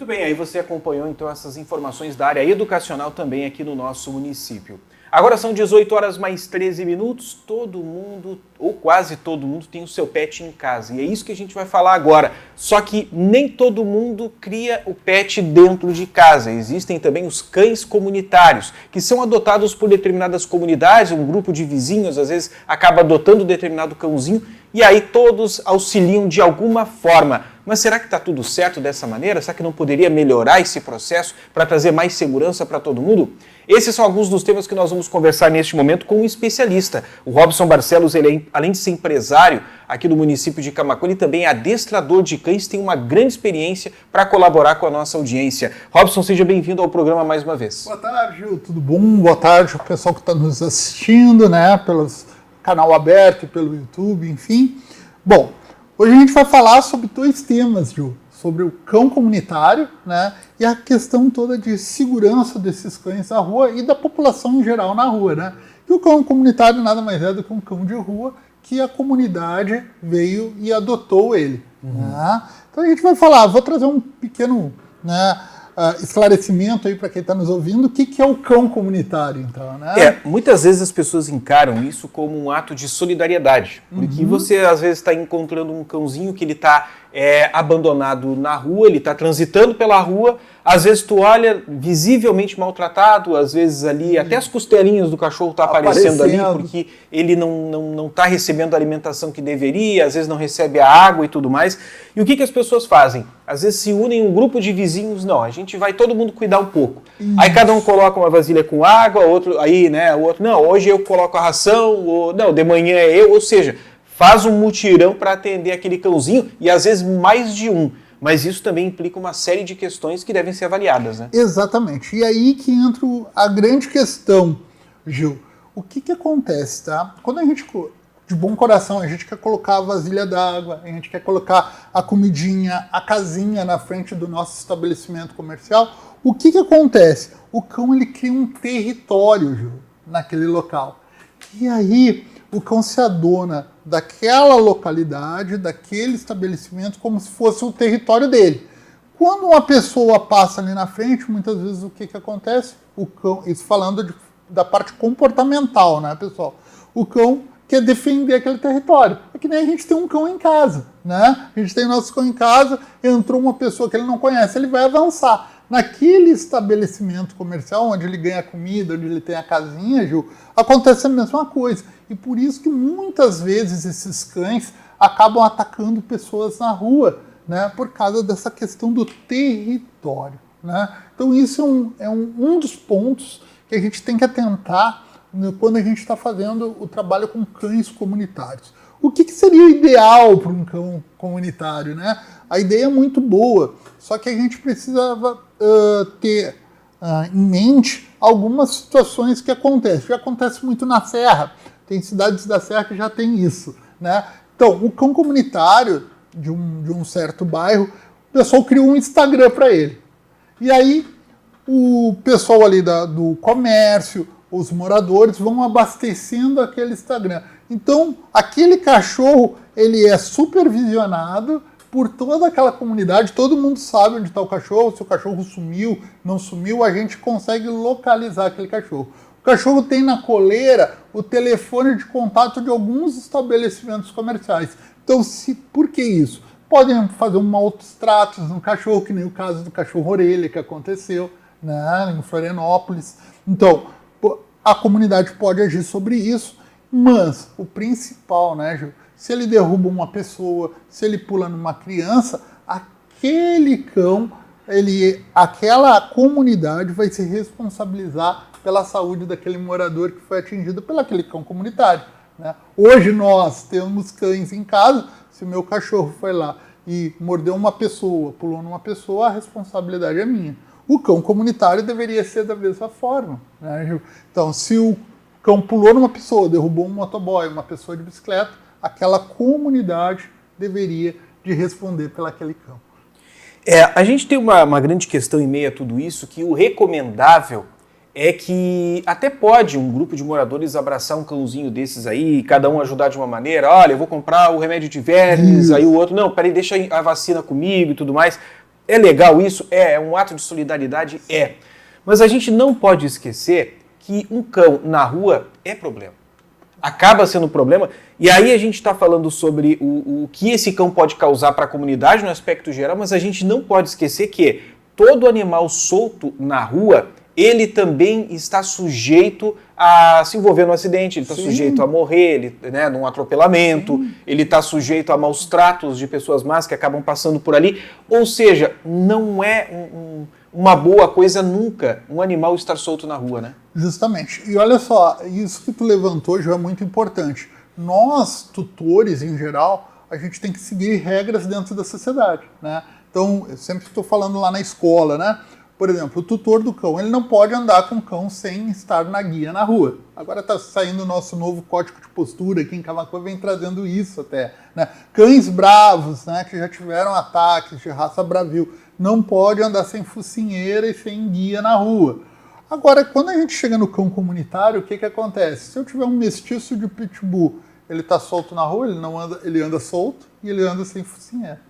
Muito bem, aí você acompanhou então essas informações da área educacional também aqui no nosso município. Agora são 18 horas mais 13 minutos, todo mundo, ou quase todo mundo, tem o seu pet em casa. E é isso que a gente vai falar agora. Só que nem todo mundo cria o pet dentro de casa. Existem também os cães comunitários, que são adotados por determinadas comunidades, um grupo de vizinhos às vezes acaba adotando determinado cãozinho, e aí todos auxiliam de alguma forma. Mas será que está tudo certo dessa maneira? Será que não poderia melhorar esse processo para trazer mais segurança para todo mundo? Esses são alguns dos temas que nós vamos conversar neste momento com um especialista. O Robson Barcelos, ele além de ser empresário aqui do município de Camaquã, ele também é adestrador de cães, tem uma grande experiência para colaborar com a nossa audiência. Robson, seja bem-vindo ao programa mais uma vez. Boa tarde, Gil, tudo bom? Boa tarde ao pessoal que está nos assistindo, né, pelo canal aberto, pelo YouTube, enfim. Bom, hoje a gente vai falar sobre dois temas, Gil. Sobre o cão comunitário, né, e a questão toda de segurança desses cães na rua e da população em geral na rua, né. E o cão comunitário nada mais é do que um cão de rua que a comunidade veio e adotou ele. Né? Então a gente vai falar, vou trazer um pequeno, né, esclarecimento aí para quem está nos ouvindo, o que é o cão comunitário, então, né? Muitas vezes as pessoas encaram isso como um ato de solidariedade, porque você às vezes está encontrando um cãozinho que ele está abandonado na rua, ele está transitando pela rua, às vezes tu olha visivelmente maltratado, às vezes ali até as costelinhas do cachorro estão aparecendo ali, porque ele não está recebendo a alimentação que deveria, às vezes não recebe a água e tudo mais. E o que as pessoas fazem? Às vezes se unem um grupo de vizinhos, não, a gente vai todo mundo cuidar um pouco. Aí cada um coloca uma vasilha com água, outro aí, né, o outro, não, hoje eu coloco a ração, ou não, de manhã é eu, ou seja, faz um mutirão para atender aquele cãozinho e às vezes mais de um. Mas isso também implica uma série de questões que devem ser avaliadas, né? Exatamente. E aí que entra a grande questão, Gil. O que acontece, tá? Quando a gente, de bom coração, a gente quer colocar a vasilha d'água, a gente quer colocar a comidinha, a casinha na frente do nosso estabelecimento comercial, o que acontece? O cão, ele cria um território, Gil, naquele local. E aí o cão se adona daquela localidade, daquele estabelecimento, como se fosse o território dele. Quando uma pessoa passa ali na frente, muitas vezes o que acontece? O cão, isso falando da parte comportamental, né, pessoal? O cão quer defender aquele território. É que nem a gente tem um cão em casa, né? A gente tem nosso cão em casa, entrou uma pessoa que ele não conhece, ele vai avançar. Naquele estabelecimento comercial, onde ele ganha comida, onde ele tem a casinha, Gil, acontece a mesma coisa. E por isso que muitas vezes esses cães acabam atacando pessoas na rua, né, por causa dessa questão do território. Né? Então isso é um dos pontos que a gente tem que atentar, né, quando a gente está fazendo o trabalho com cães comunitários. O que seria o ideal para um cão comunitário? Né? A ideia é muito boa, só que a gente precisava ter em mente algumas situações que acontecem. Já acontece muito na Serra, tem cidades da Serra que já tem isso. Né? Então, o cão comunitário de um certo bairro, o pessoal criou um Instagram para ele. E aí, o pessoal ali do comércio, os moradores vão abastecendo aquele Instagram. Então, aquele cachorro, ele é supervisionado por toda aquela comunidade, todo mundo sabe onde está o cachorro, se o cachorro sumiu, não sumiu, a gente consegue localizar aquele cachorro. O cachorro tem na coleira o telefone de contato de alguns estabelecimentos comerciais. Então, por que isso? Podem fazer um maus tratos no cachorro, que nem o caso do cachorro-orelha que aconteceu, né, em Florianópolis. Então, a comunidade pode agir sobre isso, mas o principal, né, Gil, se ele derruba uma pessoa, se ele pula numa criança, aquele cão, aquela comunidade vai se responsabilizar pela saúde daquele morador que foi atingido pelo aquele cão comunitário. Né? Hoje nós temos cães em casa, se o meu cachorro foi lá e mordeu uma pessoa, pulou numa pessoa, a responsabilidade é minha. O cão comunitário deveria ser da mesma forma. Né, Gil? Então, se o cão pulou numa pessoa, derrubou um motoboy, uma pessoa de bicicleta, aquela comunidade deveria de responder pelaquele cão. A gente tem uma grande questão em meio a tudo isso, que o recomendável é que até pode um grupo de moradores abraçar um cãozinho desses aí, cada um ajudar de uma maneira, olha, eu vou comprar o remédio de vermes, aí o outro, não, peraí, deixa a vacina comigo e tudo mais. É legal isso? É um ato de solidariedade? É. Mas a gente não pode esquecer que um cão na rua é problema. Acaba sendo problema. E aí a gente está falando sobre o que esse cão pode causar para a comunidade no aspecto geral, mas a gente não pode esquecer que todo animal solto na rua, ele também está sujeito a se envolver num acidente, ele está sujeito a morrer, num atropelamento, ele está sujeito a maus tratos de pessoas más que acabam passando por ali. Ou seja, não é uma boa coisa nunca um animal estar solto na rua, né? Justamente. E olha só, isso que tu levantou já é muito importante. Nós, tutores em geral, a gente tem que seguir regras dentro da sociedade, né? Então, eu sempre estou falando lá na escola, né? Por exemplo, o tutor do cão, ele não pode andar com o cão sem estar na guia na rua. Agora está saindo o nosso novo código de postura aqui em Camaquã, vem trazendo isso até, né? Cães bravos, né, que já tiveram ataques de raça bravio, não pode andar sem focinheira e sem guia na rua. Agora, quando a gente chega no cão comunitário, o que acontece? Se eu tiver um mestiço de pitbull, ele está solto na rua, ele anda solto e ele anda sem focinheira,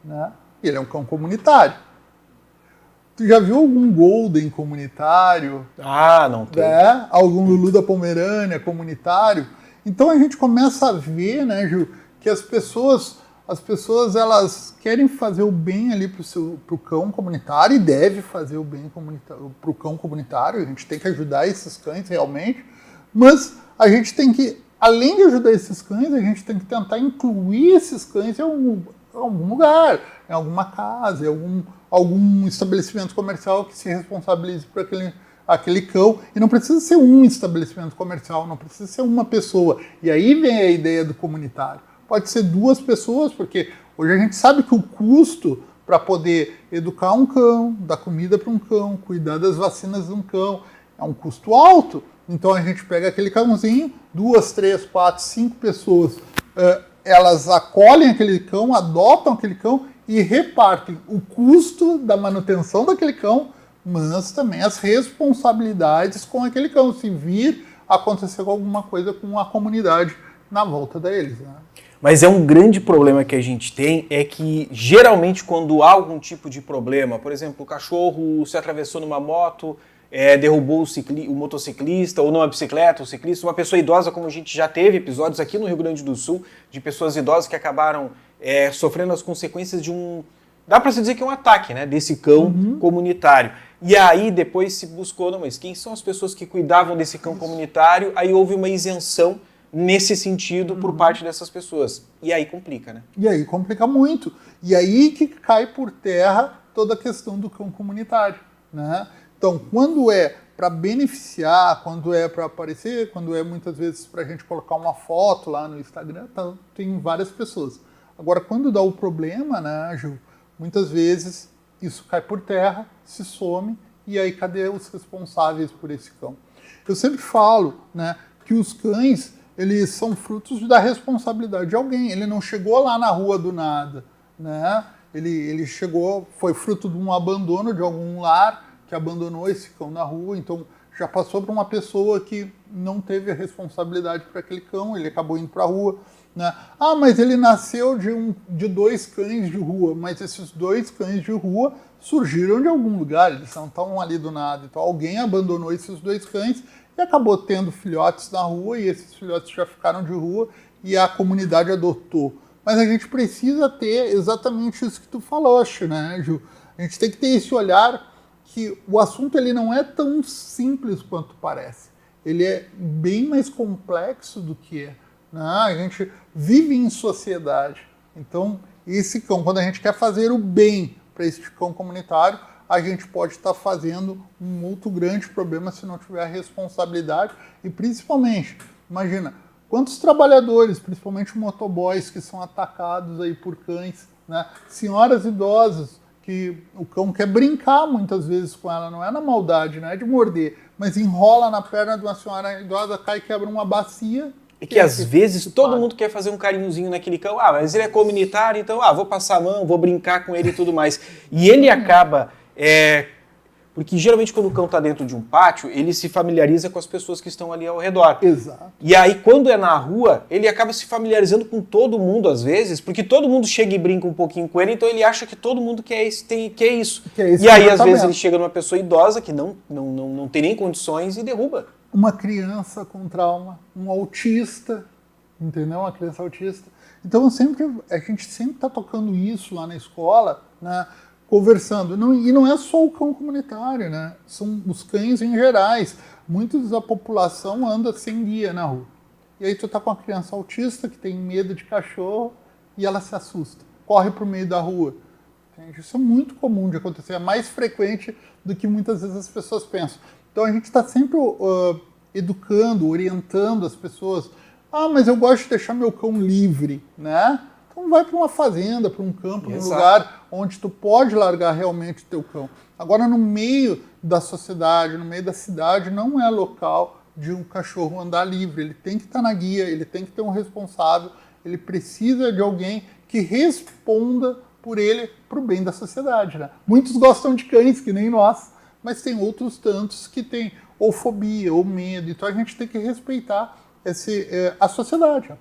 né? E ele é um cão comunitário. Tu já viu algum Golden comunitário? Ah, não tem. Né? Algum Lulu da Pomerânia comunitário? Então a gente começa a ver, né, Gil, que as pessoas elas querem fazer o bem ali pro cão comunitário e deve fazer o bem pro cão comunitário. A gente tem que ajudar esses cães realmente, mas a gente tem que, além de ajudar esses cães, a gente tem que tentar incluir esses cães em algum lugar, em alguma casa, em algum estabelecimento comercial que se responsabilize por aquele cão. E não precisa ser um estabelecimento comercial, não precisa ser uma pessoa. E aí vem a ideia do comunitário. Pode ser 2 pessoas, porque hoje a gente sabe que o custo para poder educar um cão, dar comida para um cão, cuidar das vacinas de um cão, é um custo alto. Então a gente pega aquele cãozinho, 2, 3, 4, 5 pessoas, elas acolhem aquele cão, adotam aquele cão e repartem o custo da manutenção daquele cão, mas também as responsabilidades com aquele cão, se vir acontecer alguma coisa com a comunidade na volta deles, né? Mas é um grande problema que a gente tem, é que geralmente quando há algum tipo de problema, por exemplo, o cachorro se atravessou numa moto, derrubou o motociclista, ou numa bicicleta, o ciclista, uma pessoa idosa, como a gente já teve episódios aqui no Rio Grande do Sul, de pessoas idosas que acabaram sofrendo as consequências de dá para se dizer que é um ataque, né, desse cão comunitário. E aí depois se buscou, não, mas quem são as pessoas que cuidavam desse cão comunitário? Aí houve uma isenção nesse sentido por parte dessas pessoas. E aí complica, né? E aí complica muito. E aí que cai por terra toda a questão do cão comunitário, né? Então, quando é para beneficiar, quando é para aparecer, quando é muitas vezes para a gente colocar uma foto lá no Instagram, tem várias pessoas. Agora, quando dá o problema, né, Gil, muitas vezes isso cai por terra, se some, e aí cadê os responsáveis por esse cão? Eu sempre falo, né, que os cães, eles são frutos da responsabilidade de alguém. Ele não chegou lá na rua do nada, né? Ele chegou, foi fruto de um abandono de algum lar que abandonou esse cão na rua, então já passou para uma pessoa que não teve a responsabilidade para aquele cão, ele acabou indo para a rua, né? Ah, mas ele nasceu de 2 cães de rua, mas esses 2 cães de rua surgiram de algum lugar, eles não estão ali do nada, então alguém abandonou esses 2 cães e acabou tendo filhotes na rua, e esses filhotes já ficaram de rua e a comunidade adotou. Mas a gente precisa ter exatamente isso que tu falaste, né, Gil? A gente tem que ter esse olhar que o assunto ele não é tão simples quanto parece. Ele é bem mais complexo do que é, né? A gente vive em sociedade. Então, esse cão, quando a gente quer fazer o bem para esse cão comunitário, a gente pode estar fazendo um muito grande problema se não tiver a responsabilidade. E principalmente, imagina, quantos trabalhadores, principalmente motoboys, que são atacados aí por cães, né? Senhoras idosas, que o cão quer brincar muitas vezes com ela, não é na maldade, não é de morder, mas enrola na perna de uma senhora idosa, cai e quebra uma bacia. E que às vezes todo mundo quer fazer um carinhozinho naquele cão, mas ele é comunitário, então vou passar a mão, vou brincar com ele e tudo mais. E ele acaba Porque geralmente quando o cão está dentro de um pátio, ele se familiariza com as pessoas que estão ali ao redor. Exato. E aí quando é na rua, ele acaba se familiarizando com todo mundo às vezes, porque todo mundo chega e brinca um pouquinho com ele, então ele acha que todo mundo quer isso. E aí às vezes ele chega numa pessoa idosa que não tem nem condições e derruba. Uma criança com trauma, um autista, entendeu? Uma criança autista. Então a gente sempre está tocando isso lá na escola, né? Conversando. E não é só o cão comunitário, né? São os cães em gerais. Muitos da população anda sem guia na rua. E aí tu tá com uma criança autista que tem medo de cachorro e ela se assusta. Corre pro meio da rua. Entende? Isso é muito comum de acontecer. É mais frequente do que muitas vezes as pessoas pensam. Então a gente está sempre educando, orientando as pessoas. Ah, mas eu gosto de deixar meu cão livre, né? Então vai para uma fazenda, para um campo, num lugar onde tu pode largar realmente o teu cão. Agora, no meio da sociedade, no meio da cidade, não é local de um cachorro andar livre. Ele tem que estar na guia, ele tem que ter um responsável, ele precisa de alguém que responda por ele para o bem da sociedade, né? Muitos gostam de cães, que nem nós, mas tem outros tantos que têm ou fobia ou medo. Então a gente tem que respeitar a sociedade, a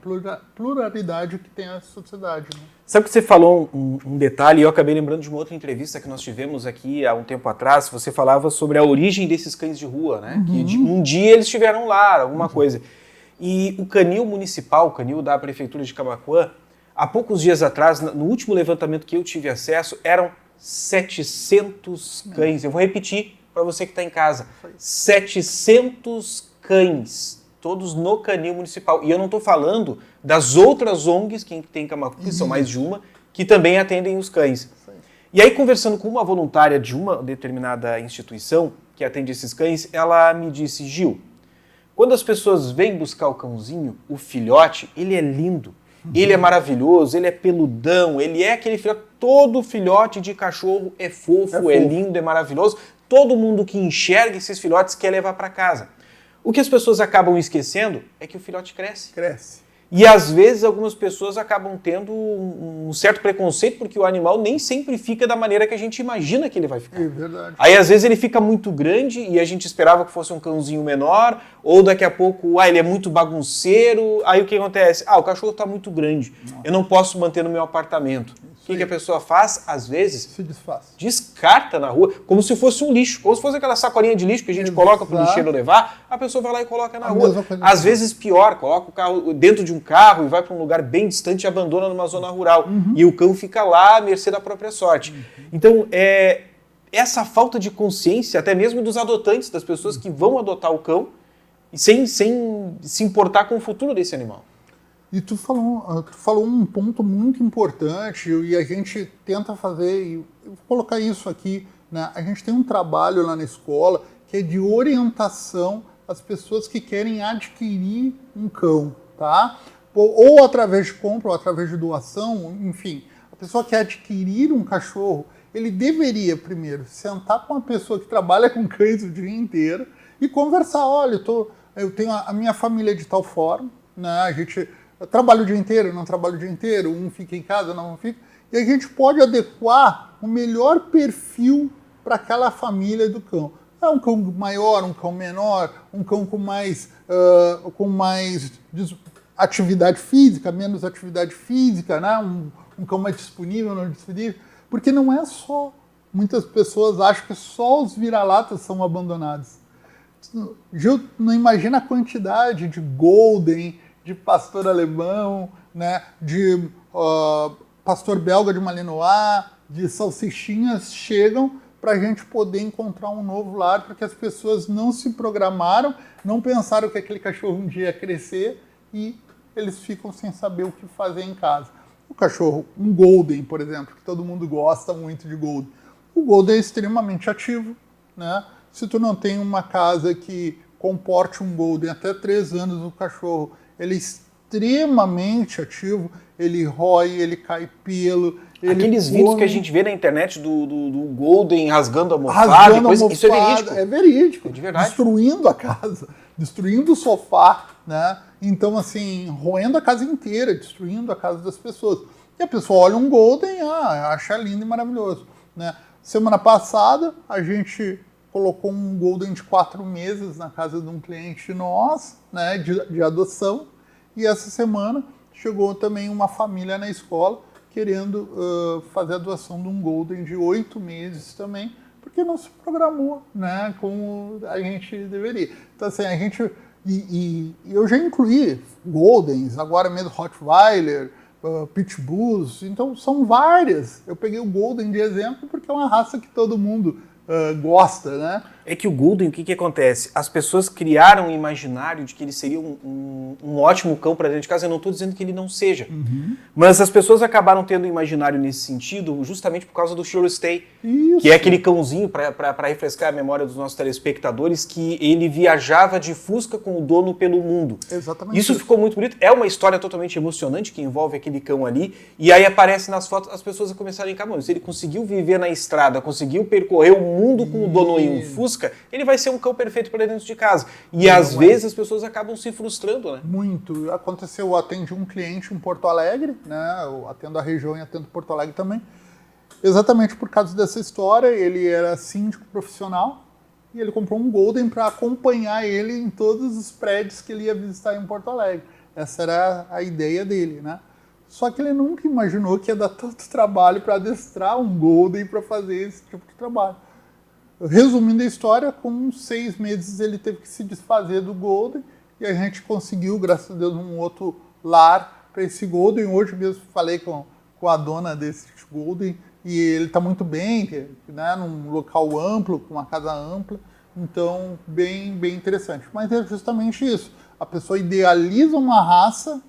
pluralidade que tem a sociedade. Né? Sabe que você falou um detalhe, e eu acabei lembrando de uma outra entrevista que nós tivemos aqui há um tempo atrás, você falava sobre a origem desses cães de rua, né? Que um dia eles estiveram lá, alguma coisa. E o canil municipal, o canil da Prefeitura de Camaquã, há poucos dias atrás, no último levantamento que eu tive acesso, eram 700 cães. Eu vou repetir para você que está em casa. 700 cães. Todos no canil municipal. E eu não estou falando das outras ONGs que tem em Camaquã, que são mais de uma, que também atendem os cães. E aí, conversando com uma voluntária de uma determinada instituição que atende esses cães, ela me disse, Gil, quando as pessoas vêm buscar o cãozinho, o filhote, ele é lindo, ele é maravilhoso, ele é peludão, ele é aquele filhote, todo filhote de cachorro é fofo, é lindo, é maravilhoso. Todo mundo que enxerga esses filhotes quer levar para casa. O que as pessoas acabam esquecendo é que o filhote cresce. E às vezes algumas pessoas acabam tendo um certo preconceito porque o animal nem sempre fica da maneira que a gente imagina que ele vai ficar. É verdade. Aí às vezes ele fica muito grande e a gente esperava que fosse um cãozinho menor, ou daqui a pouco, ele é muito bagunceiro, aí o que acontece? O cachorro está muito grande, eu não posso manter no meu apartamento. O que a pessoa faz? Às vezes, se desfaz. Descarta na rua, como se fosse um lixo, como se fosse aquela sacolinha de lixo que a gente coloca para o lixeiro levar, a pessoa vai lá e coloca na rua. Às vezes pior, coloca o carro dentro de um carro e vai para um lugar bem distante e abandona numa zona rural. E o cão fica lá à mercê da própria sorte. Então, essa falta de consciência, até mesmo dos adotantes, das pessoas que vão adotar o cão, sem se importar com o futuro desse animal. E tu falou um ponto muito importante e a gente tenta fazer, e eu vou colocar isso aqui, né? A gente tem um trabalho lá na escola que é de orientação às pessoas que querem adquirir um cão, tá? Ou através de compra, ou através de doação, enfim. A pessoa quer adquirir um cachorro, ele deveria primeiro sentar com uma pessoa que trabalha com cães o dia inteiro e conversar. Olha, eu tenho a minha família de tal forma, né? Eu trabalho o dia inteiro, não trabalho o dia inteiro, um fica em casa, não fica. E a gente pode adequar o melhor perfil para aquela família do cão. É um cão maior, um cão menor, um cão com mais atividade física, menos atividade física, né? Um cão mais disponível, não disponível. Porque não é só. Muitas pessoas acham que só os vira-latas são abandonados. Gil, não imagina a quantidade de golden, de pastor alemão, né, de pastor belga de Malinois, de salsichinhas chegam para a gente poder encontrar um novo lar, porque as pessoas não se programaram, não pensaram que aquele cachorro um dia ia crescer e eles ficam sem saber o que fazer em casa. O cachorro, um golden, por exemplo, que todo mundo gosta muito de golden. O golden é extremamente ativo, né? Se tu não tem uma casa que comporte um golden até 3 anos, o cachorro ele é extremamente ativo, ele rói, ele cai pelo. Aqueles vídeos que a gente vê na internet do Golden rasgando a almofada, isso é verídico. É verídico. É de verdade. Destruindo a casa, destruindo o sofá, né? Então, assim, roendo a casa inteira, destruindo a casa das pessoas. E a pessoa olha um Golden, acha lindo e maravilhoso, né? Semana passada, a gente colocou um Golden de 4 meses na casa de um cliente nosso, né, de adoção, e essa semana chegou também uma família na escola querendo fazer a doação de um Golden de 8 meses também, porque não se programou, né, como a gente deveria. Então, assim, a gente... E eu já incluí Goldens, agora mesmo Rottweiler, Pitbulls, então são várias. Eu peguei o Golden de exemplo porque é uma raça que todo mundo gosta, né? É que o Golden, o que acontece? As pessoas criaram um imaginário de que ele seria um ótimo cão para dentro de casa. Eu não estou dizendo que ele não seja. Mas as pessoas acabaram tendo um imaginário nesse sentido justamente por causa do Sure Stay, que é aquele cãozinho, para refrescar a memória dos nossos telespectadores, que ele viajava de Fusca com o dono pelo mundo. Exatamente. Isso ficou muito bonito. É uma história totalmente emocionante que envolve aquele cão ali. E aí aparece nas fotos, as pessoas começaram a encarar. Se ele conseguiu viver na estrada, conseguiu percorrer o mundo com o dono em um Fusca, ele vai ser um cão perfeito para dentro de casa. E às vezes as pessoas acabam se frustrando, né? Muito. Aconteceu, eu atendi um cliente em Porto Alegre, né? Eu atendo a região e atendo Porto Alegre também. Exatamente por causa dessa história, ele era síndico profissional e ele comprou um Golden para acompanhar ele em todos os prédios que ele ia visitar em Porto Alegre. Essa era a ideia dele, né? Só que ele nunca imaginou que ia dar tanto trabalho para adestrar um Golden para fazer esse tipo de trabalho. Resumindo a história, com 6 meses ele teve que se desfazer do Golden e a gente conseguiu, graças a Deus, um outro lar para esse Golden. Hoje mesmo falei com a dona desse Golden e ele está muito bem, né, num local amplo, com uma casa ampla, então bem interessante. Mas é justamente isso, a pessoa idealiza uma raça,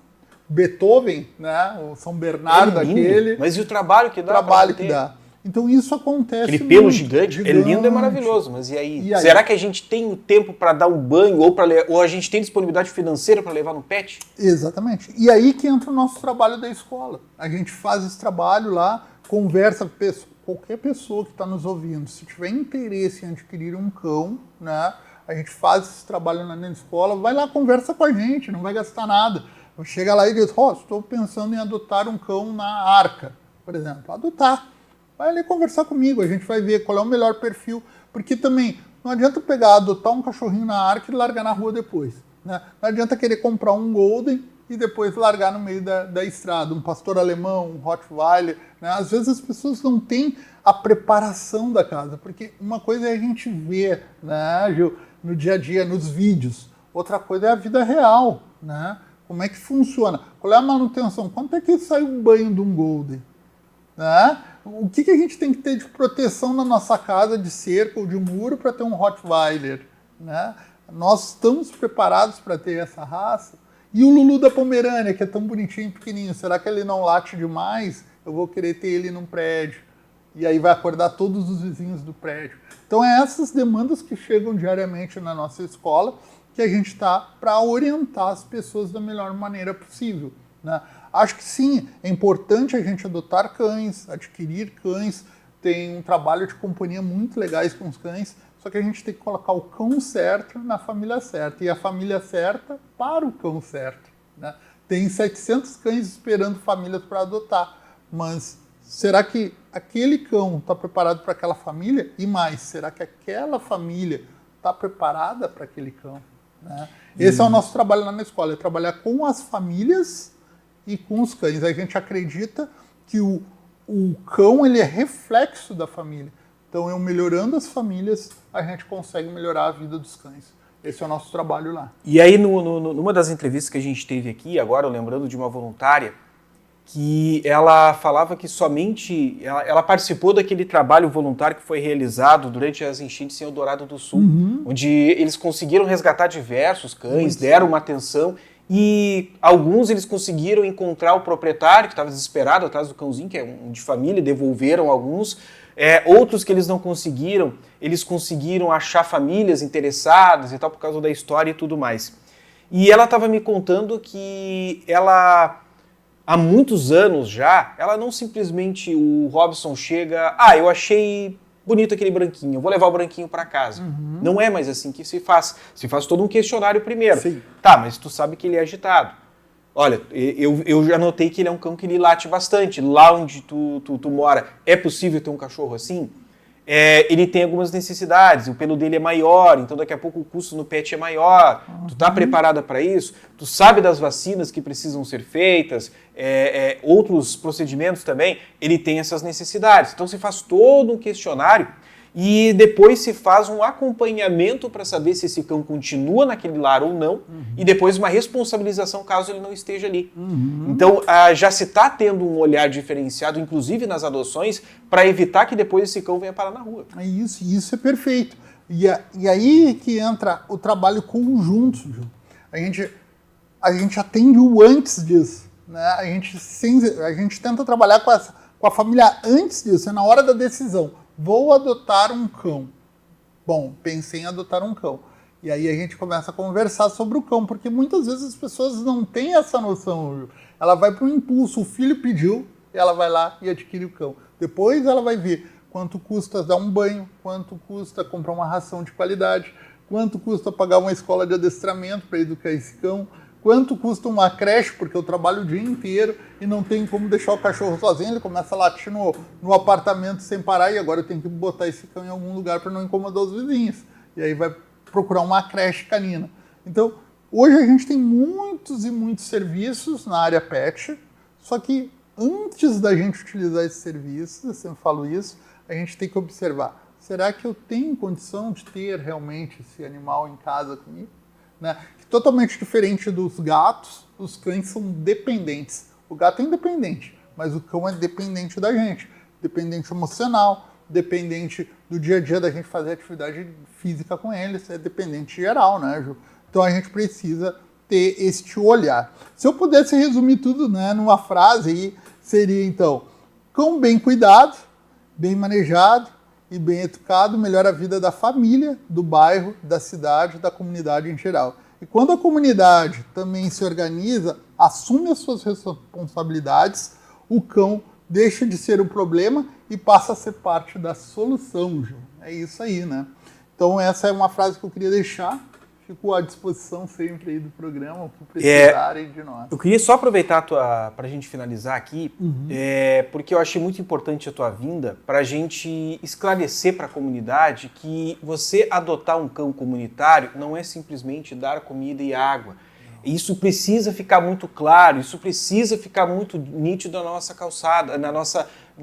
Beethoven, né, o São Bernardo aquele. Mas e o trabalho que dá? O trabalho que dá. Então isso acontece. Aquele pelo gigante, é lindo, é maravilhoso, mas e aí? Será que a gente tem o tempo para dar um banho ou a gente tem disponibilidade financeira para levar no pet? Exatamente. E aí que entra o nosso trabalho da escola. A gente faz esse trabalho lá, conversa com qualquer pessoa que está nos ouvindo. Se tiver interesse em adquirir um cão, né, a gente faz esse trabalho na escola, vai lá, conversa com a gente, não vai gastar nada. Chega lá e diz, estou pensando em adotar um cão na Arca, por exemplo. Adotar. Vai ali conversar comigo, a gente vai ver qual é o melhor perfil, porque também não adianta adotar um cachorrinho na Arca e largar na rua depois, né? Não adianta querer comprar um Golden e depois largar no meio da estrada, um pastor alemão, um Rottweiler, né? Às vezes as pessoas não têm a preparação da casa, porque uma coisa é a gente ver, né, Gil, no dia a dia, nos vídeos, outra coisa é a vida real, né? Como é que funciona? Qual é a manutenção? Quanto é que sai um banho de um Golden? Né? O que a gente tem que ter de proteção na nossa casa, de cerca ou de muro, para ter um Rottweiler? Né? Nós estamos preparados para ter essa raça? E o Lulu da Pomerânia, que é tão bonitinho e pequenininho, será que ele não late demais? Eu vou querer ter ele num prédio. E aí vai acordar todos os vizinhos do prédio. Então é essas demandas que chegam diariamente na nossa escola que a gente está para orientar as pessoas da melhor maneira possível, né? Acho que sim, é importante a gente adotar cães, adquirir cães, tem um trabalho de companhia muito legais com os cães, só que a gente tem que colocar o cão certo na família certa, e a família certa para o cão certo, né? Tem 700 cães esperando famílias para adotar, mas será que aquele cão está preparado para aquela família? E mais, será que aquela família está preparada para aquele cão? Né? Esse é o nosso trabalho lá na escola, é trabalhar com as famílias e com os cães. A gente acredita que o cão ele é reflexo da família. Então, eu melhorando as famílias, a gente consegue melhorar a vida dos cães. Esse é o nosso trabalho lá. E aí, numa das entrevistas que a gente teve aqui, agora lembrando de uma voluntária, que ela falava que somente... Ela participou daquele trabalho voluntário que foi realizado durante as enchentes em Eldorado do Sul, onde eles conseguiram resgatar diversos cães, deram uma atenção... E alguns eles conseguiram encontrar o proprietário que estava desesperado atrás do cãozinho, que é um de família, devolveram alguns. Outros que eles não conseguiram, eles conseguiram achar famílias interessadas e tal, por causa da história e tudo mais. E ela estava me contando que ela, há muitos anos já, ela não simplesmente, o Robson chega, eu achei bonito aquele branquinho, eu vou levar o branquinho para casa. Não é mais assim que se faz. Se faz todo um questionário primeiro. Sim. Tá, mas tu sabe que ele é agitado. Olha, eu já notei que ele é um cão que ele late bastante. Lá onde tu mora, é possível ter um cachorro assim? ele tem algumas necessidades, o pelo dele é maior, então daqui a pouco o custo no pet é maior. Tu tá preparada para isso? Tu sabe das vacinas que precisam ser feitas, outros procedimentos também, ele tem essas necessidades. Então você faz todo um questionário e depois se faz um acompanhamento para saber se esse cão continua naquele lar ou não, e depois uma responsabilização caso ele não esteja ali. Então já se está tendo um olhar diferenciado, inclusive nas adoções, para evitar que depois esse cão venha parar na rua. Isso é perfeito. E aí que entra o trabalho conjunto, Gil. A gente atende o antes disso, né? A gente tenta trabalhar com a família antes disso, é na hora da decisão. Vou adotar um cão. Bom, pensei em adotar um cão. E aí a gente começa a conversar sobre o cão, porque muitas vezes as pessoas não têm essa noção. Viu? Ela vai para um impulso, o filho pediu, ela vai lá e adquire o cão. Depois ela vai ver quanto custa dar um banho, quanto custa comprar uma ração de qualidade, quanto custa pagar uma escola de adestramento para educar esse cão, quanto custa uma creche, porque eu trabalho o dia inteiro e não tenho como deixar o cachorro sozinho, ele começa a latir no apartamento sem parar e agora eu tenho que botar esse cão em algum lugar para não incomodar os vizinhos. E aí vai procurar uma creche canina. Então, hoje a gente tem muitos e muitos serviços na área pet, só que antes da gente utilizar esses serviços, eu sempre falo isso, a gente tem que observar, será que eu tenho condição de ter realmente esse animal em casa comigo? Né? Totalmente diferente dos gatos, os cães são dependentes. O gato é independente, mas o cão é dependente da gente. Dependente emocional, dependente do dia a dia da gente fazer atividade física com eles, é dependente geral, né, Ju? Então a gente precisa ter este olhar. Se eu pudesse resumir tudo, né, numa frase aí, seria então, cão bem cuidado, bem manejado e bem educado melhora a vida da família, do bairro, da cidade, da comunidade em geral. E quando a comunidade também se organiza, assume as suas responsabilidades, o cão deixa de ser um problema e passa a ser parte da solução, Ju. É isso aí, né? Então essa é uma frase que eu queria deixar. Fico à disposição sempre aí do programa, o que precisarem de nós. Eu queria só aproveitar para a gente finalizar aqui, porque eu achei muito importante a tua vinda para a gente esclarecer para a comunidade que você adotar um cão comunitário não é simplesmente dar comida e água. Isso precisa ficar muito claro, isso precisa ficar muito nítido na nossa calçada, na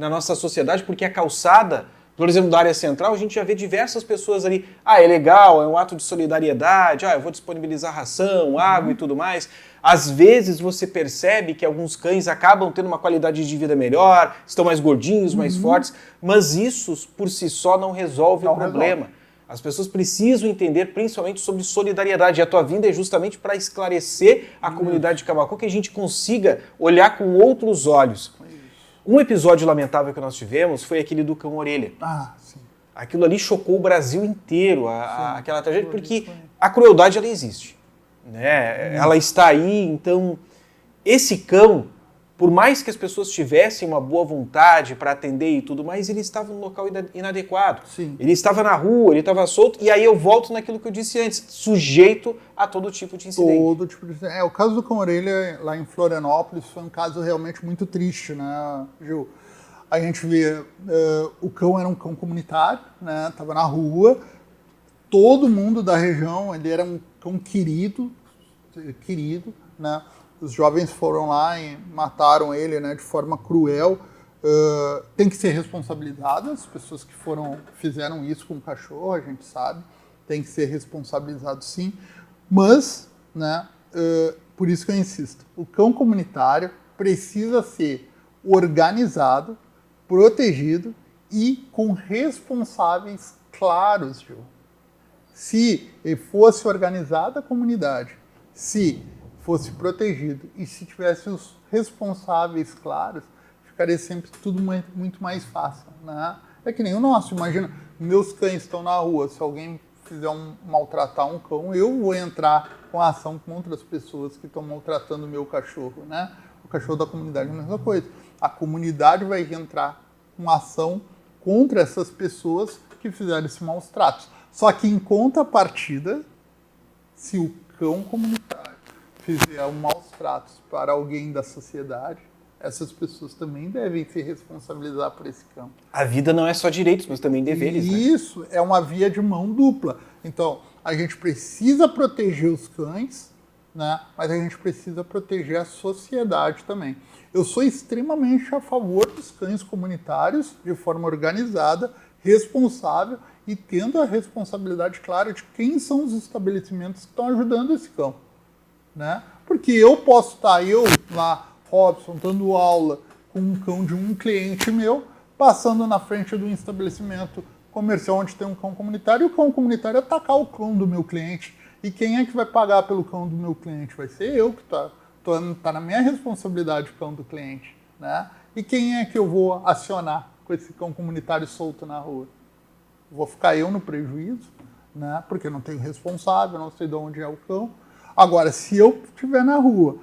nossa sociedade, porque a calçada, por exemplo, da área central, a gente já vê diversas pessoas ali, é legal, é um ato de solidariedade, eu vou disponibilizar ração, água e tudo mais. Às vezes você percebe que alguns cães acabam tendo uma qualidade de vida melhor, estão mais gordinhos, mais fortes, mas isso por si só não resolve o problema. As pessoas precisam entender principalmente sobre solidariedade. E a tua vinda é justamente para esclarecer a comunidade de Camaquã, que a gente consiga olhar com outros olhos. Um episódio lamentável que nós tivemos foi aquele do cão orelha. Sim. Aquilo ali chocou o Brasil inteiro, aquela tragédia, porque a crueldade ela existe. Né? Ela está aí, então esse cão, por mais que as pessoas tivessem uma boa vontade para atender e tudo mais, ele estava num local inadequado. Sim. Ele estava na rua, ele estava solto, e aí eu volto naquilo que eu disse antes, sujeito a todo tipo de incidente. Todo tipo de incidente. O caso do cão orelha lá em Florianópolis foi um caso realmente muito triste, né, Gil? A gente vê, o cão era um cão comunitário, né, estava na rua, todo mundo da região, ele era um cão querido, né? Os jovens foram lá e mataram ele, né, de forma cruel. Tem que ser responsabilizado, as pessoas que fizeram isso com o cachorro, a gente sabe, tem que ser responsabilizado sim. Mas, né, por isso que eu insisto, o cão comunitário precisa ser organizado, protegido e com responsáveis claros, Gil. Se fosse organizada a comunidade, se fosse protegido e se tivesse os responsáveis claros, ficaria sempre tudo muito mais fácil, né? É que nem o nosso, imagina, meus cães estão na rua, se alguém fizer maltratar um cão, eu vou entrar com ação contra as pessoas que estão maltratando o meu cachorro, né? O cachorro da comunidade é a mesma coisa. A comunidade vai entrar com ação contra essas pessoas que fizeram esse maus tratos. Só que em contrapartida, se o cão comunitário fizer maus tratos para alguém da sociedade, essas pessoas também devem se responsabilizar por esse cão. A vida não é só direitos, mas também deveres, né? Isso é uma via de mão dupla. Então, a gente precisa proteger os cães, né? Mas a gente precisa proteger a sociedade também. Eu sou extremamente a favor dos cães comunitários, de forma organizada, responsável e tendo a responsabilidade clara de quem são os estabelecimentos que estão ajudando esse cão, né? Porque eu posso estar, eu lá, Robson, dando aula com um cão de um cliente meu, passando na frente de um estabelecimento comercial onde tem um cão comunitário, e o cão comunitário atacar o cão do meu cliente. E quem é que vai pagar pelo cão do meu cliente? Vai ser eu que tá na minha responsabilidade o cão do cliente, né? E quem é que eu vou acionar com esse cão comunitário solto na rua? Vou ficar eu no prejuízo, né? Porque não tenho responsável, não sei de onde é o cão. Agora, se eu estiver na rua,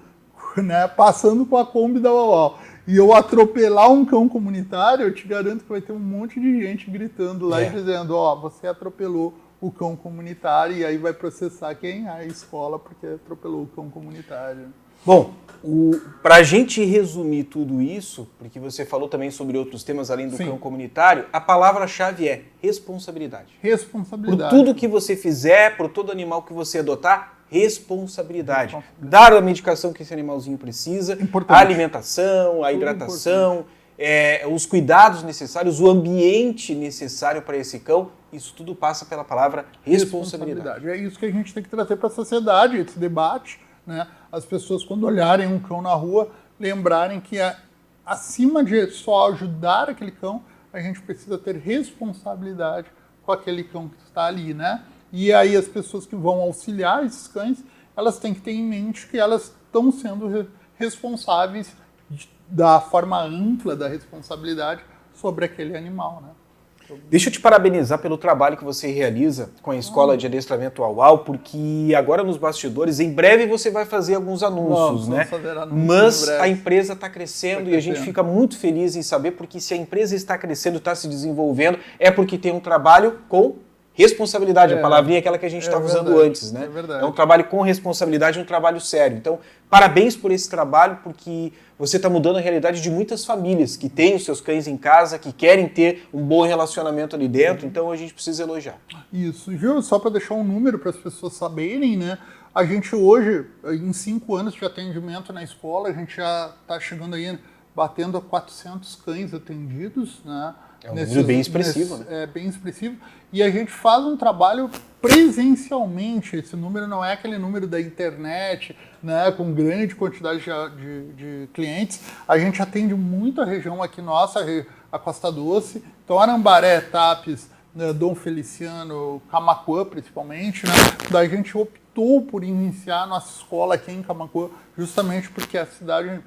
né, passando com a Kombi da Uau, e eu atropelar um cão comunitário, eu te garanto que vai ter um monte de gente gritando lá e dizendo, você atropelou o cão comunitário, e aí vai processar quem? A escola, porque atropelou o cão comunitário. Bom, para a gente resumir tudo isso, porque você falou também sobre outros temas além do cão comunitário, a palavra-chave é responsabilidade. Responsabilidade. Por tudo que você fizer, por todo animal que você adotar, responsabilidade. Dar a medicação que esse animalzinho precisa, a alimentação, a hidratação, os cuidados necessários, o ambiente necessário para esse cão, isso tudo passa pela palavra responsabilidade. É isso que a gente tem que trazer para a sociedade, esse debate, né? As pessoas, quando olharem um cão na rua, lembrarem que acima de só ajudar aquele cão, a gente precisa ter responsabilidade com aquele cão que está ali, né? E aí as pessoas que vão auxiliar esses cães, elas têm que ter em mente que elas estão sendo responsáveis da forma ampla da responsabilidade sobre aquele animal, né? Deixa eu te parabenizar pelo trabalho que você realiza com a Escola de Adestramento Uau, porque agora nos bastidores, em breve você vai fazer alguns anúncios, né? Fazer anúncios, mas a empresa está crescendo e a gente fica muito feliz em saber, porque se a empresa está crescendo, está se desenvolvendo, é porque tem um trabalho com responsabilidade, a palavrinha é aquela que a gente estava usando antes, né? É um trabalho com responsabilidade, um trabalho sério. Então, parabéns por esse trabalho, porque você está mudando a realidade de muitas famílias que têm os seus cães em casa, que querem ter um bom relacionamento ali dentro, então a gente precisa elogiar. Isso, viu? Só para deixar um número para as pessoas saberem, né? A gente hoje, em 5 anos de atendimento na escola, a gente já está chegando aí, batendo a 400 cães atendidos, né? É um número bem expressivo, né? É bem expressivo. E a gente faz um trabalho presencialmente. Esse número não é aquele número da internet, né, com grande quantidade de clientes. A gente atende muito a região aqui nossa, a Costa Doce. Então, Arambaré, Tapes, né, Dom Feliciano, Camaquã principalmente, né? Daí a gente optou por iniciar a nossa escola aqui em Camaquã, justamente porque a cidade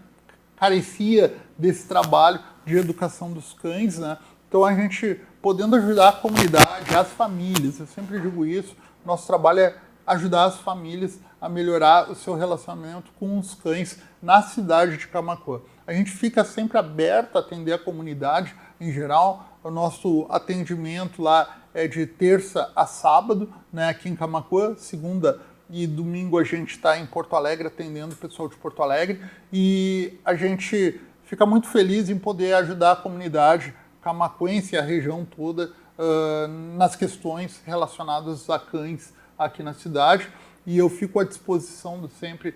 carecia desse trabalho de educação dos cães, né? Então a gente podendo ajudar a comunidade, as famílias, eu sempre digo isso, nosso trabalho é ajudar as famílias a melhorar o seu relacionamento com os cães na cidade de Camaquã. A gente fica sempre aberto a atender a comunidade em geral, o nosso atendimento lá é de terça a sábado, né, aqui em Camaquã, segunda e domingo a gente está em Porto Alegre atendendo o pessoal de Porto Alegre e a gente fica muito feliz em poder ajudar a comunidade camaquense e a região toda nas questões relacionadas a cães aqui na cidade. E eu fico à disposição sempre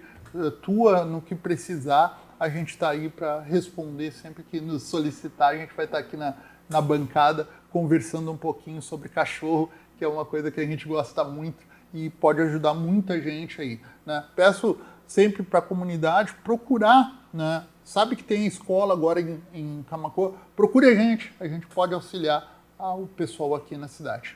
tua no que precisar. A gente está aí para responder sempre que nos solicitar. A gente vai estar aqui na bancada conversando um pouquinho sobre cachorro, que é uma coisa que a gente gosta muito e pode ajudar muita gente aí, né? Peço sempre para a comunidade procurar, né? Sabe que tem escola agora em Camaquã? Procure a gente pode auxiliar o pessoal aqui na cidade.